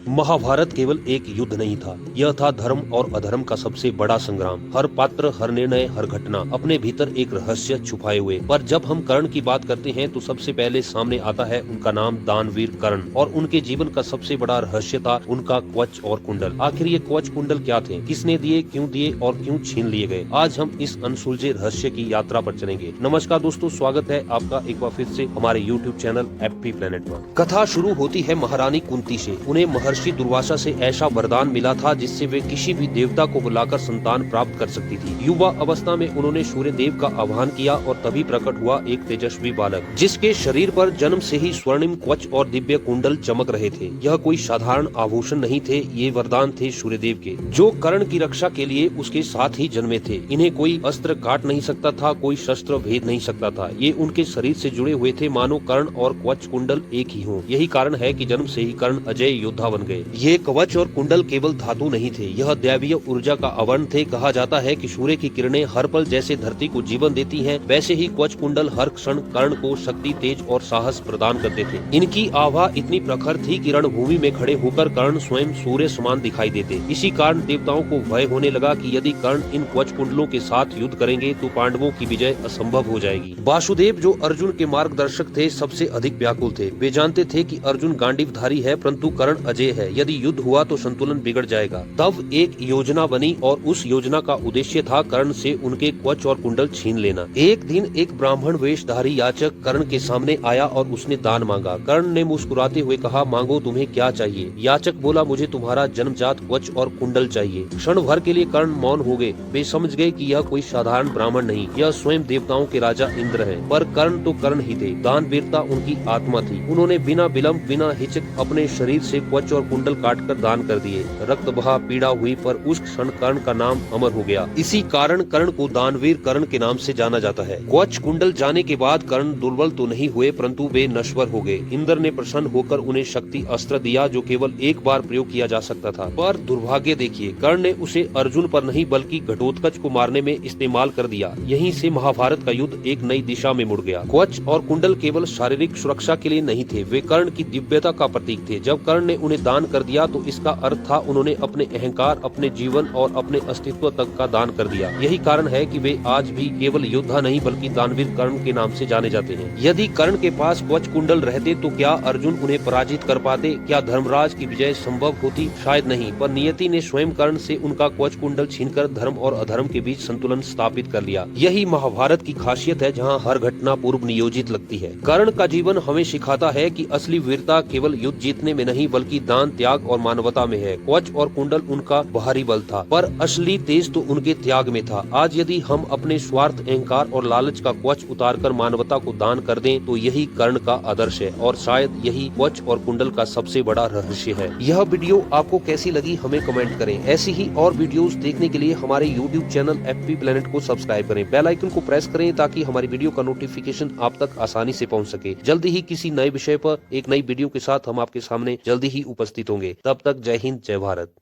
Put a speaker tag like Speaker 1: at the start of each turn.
Speaker 1: महाभारत केवल एक युद्ध नहीं था, यह था धर्म और अधर्म का सबसे बड़ा संग्राम। हर पात्र, हर निर्णय, हर घटना अपने भीतर एक रहस्य छुपाए हुए। पर जब हम कर्ण की बात करते हैं तो सबसे पहले सामने आता है उनका नाम दानवीर कर्ण, और उनके जीवन का सबसे बड़ा रहस्य था उनका कवच और कुंडल। आखिर ये कवच कुंडल क्या थे, किसने दिए और क्यों छीन लिए गए? आज हम इस अनसुलझे रहस्य की यात्रा पर चलेंगे। नमस्कार दोस्तों, स्वागत है आपका एक बार फिर से हमारे YouTube चैनल एफपी प्लेनेट पर। कथा शुरू होती है महारानी कुंती से। उन्हें महर्षि दुर्वासा से ऐसा वरदान मिला था जिससे वे किसी भी देवता को बुलाकर संतान प्राप्त कर सकती थी। युवा अवस्था में उन्होंने सूर्य देव का आह्वान किया और तभी प्रकट हुआ एक तेजस्वी बालक, जिसके शरीर पर जन्म से ही स्वर्णिम कवच और दिव्य कुंडल चमक रहे थे। यह कोई साधारण आभूषण नहीं थे, ये वरदान थे सूर्य देव के, जो कर्ण की रक्षा के लिए उसके साथ ही जन्मे थे। इन्हें कोई अस्त्र काट नहीं सकता था, कोई शस्त्र भेद नहीं सकता था। ये उनके शरीर से जुड़े हुए थे, मानो कर्ण और कवच कुंडल एक ही हो। यही कारण है कि जन्म से ही कर्ण अजय योद्धा बन गए। ये कवच और कुंडल केवल धातु नहीं थे, यह दैवीय ऊर्जा का आवरण थे। कहा जाता है कि सूर्य की किरणें हर पल जैसे धरती को जीवन देती हैं, वैसे ही कवच कुंडल हर क्षण कर्ण को शक्ति, तेज और साहस प्रदान करते थे। इनकी आभा इतनी प्रखर थी कि रणभूमि में खड़े होकर कर्ण स्वयं सूर्य समान दिखाई देते। इसी कारण देवताओं को भय होने लगा कि यदि कर्ण इन कवच कुंडलों के साथ युद्ध करेंगे तो पांडवों की विजय असंभव हो जाएगी। वासुदेव, जो अर्जुन के मार्गदर्शक थे, सबसे अधिक व्याकुल थे। वे जानते थे कि अर्जुन गांडीवधारी है, परंतु कर्ण अजय है। यदि युद्ध हुआ तो संतुलन बिगड़ जाएगा। तब एक योजना बनी और उस योजना का उद्देश्य था कर्ण से उनके कवच और कुंडल छीन लेना। एक दिन एक ब्राह्मण वेशधारी याचक कर्ण के सामने आया और उसने दान मांगा। कर्ण ने मुस्कुराते हुए कहा, मांगो, तुम्हें क्या चाहिए? याचक बोला, मुझे तुम्हारा जन्मजात कवच और कुंडल चाहिए। क्षण भर के लिए कर्ण मौन हो गए। वे समझ गए कि यह कोई साधारण ब्राह्मण नहीं, यह स्वयं देवताओं के राजा इंद्र है। पर कर्ण तो कर्ण ही थे, दानवीरता उनकी आत्मा थी। उन्होंने बिना विलंब, बिना हिचक अपने शरीर से कवच और कुंडल काटकर दान कर दिए। रक्त बहा, पीड़ा हुई, पर उस क्षण कर्ण का नाम अमर हो गया। इसी कारण कर्ण को दानवीर कर्ण के नाम से जाना जाता है। कवच कुंडल जाने के बाद कर्ण दुर्बल तो नहीं हुए, परंतु वे नश्वर हो गए। इंद्र ने प्रसन्न होकर उन्हें शक्ति अस्त्र दिया, जो केवल एक बार प्रयोग किया जा सकता था। पर दुर्भाग्य देखिए, कर्ण ने उसे अर्जुन पर नहीं बल्कि घटोत्कच को मारने में इस्तेमाल कर दिया। यहीं से महाभारत का युद्ध एक नई दिशा में मुड़ गया। कवच और कुंडल केवल शारीरिक सुरक्षा के लिए नहीं थे, वे कर्ण की दिव्यता का प्रतीक थे। जब कर्ण ने उन्हें दान कर दिया तो इसका अर्थ था उन्होंने अपने अहंकार, अपने जीवन और अपने अस्तित्व तक का दान कर दिया। यही कारण है कि वे आज भी केवल योद्धा नहीं बल्कि दानवीर कर्ण के नाम से जाने जाते हैं। यदि कर्ण के पास कवच कुंडल रहते तो क्या अर्जुन उन्हें पराजित कर पाते? क्या धर्मराज की विजय संभव होती? शायद नहीं। पर नियति ने स्वयं कर्ण से उनका कवच कुंडल छीनकर धर्म और अधर्म के बीच संतुलन स्थापित कर लिया। यही महाभारत की खासियत है, जहाँ हर घटना पूर्व नियोजित लगती है। कर्ण का जीवन हमें सिखाता है कि असली वीरता केवल युद्ध जीतने में नहीं बल्कि दान, त्याग और मानवता में है। कवच और कुंडल उनका बाहरी बल था, पर असली तेज तो उनके त्याग में था। आज यदि हम अपने स्वार्थ, अहंकार और लालच का कवच उतारकर मानवता को दान कर दें तो यही कर्ण का आदर्श है, और शायद यही कवच और कुंडल का सबसे बड़ा रहस्य है। यह वीडियो आपको कैसी लगी हमें कमेंट करें। ऐसी ही और वीडियोस देखने के लिए हमारे YouTube चैनल एफपी प्लेनेट को सब्सक्राइब करें, बेल आइकन को प्रेस करें ताकि हमारी वीडियो का नोटिफिकेशन आप तक आसानी से पहुंच सके। जल्दी ही किसी नए विषय पर एक नई वीडियो के साथ हम आपके सामने जल्दी ही उपस्थित होंगे। तब तक जय हिंद, जय भारत।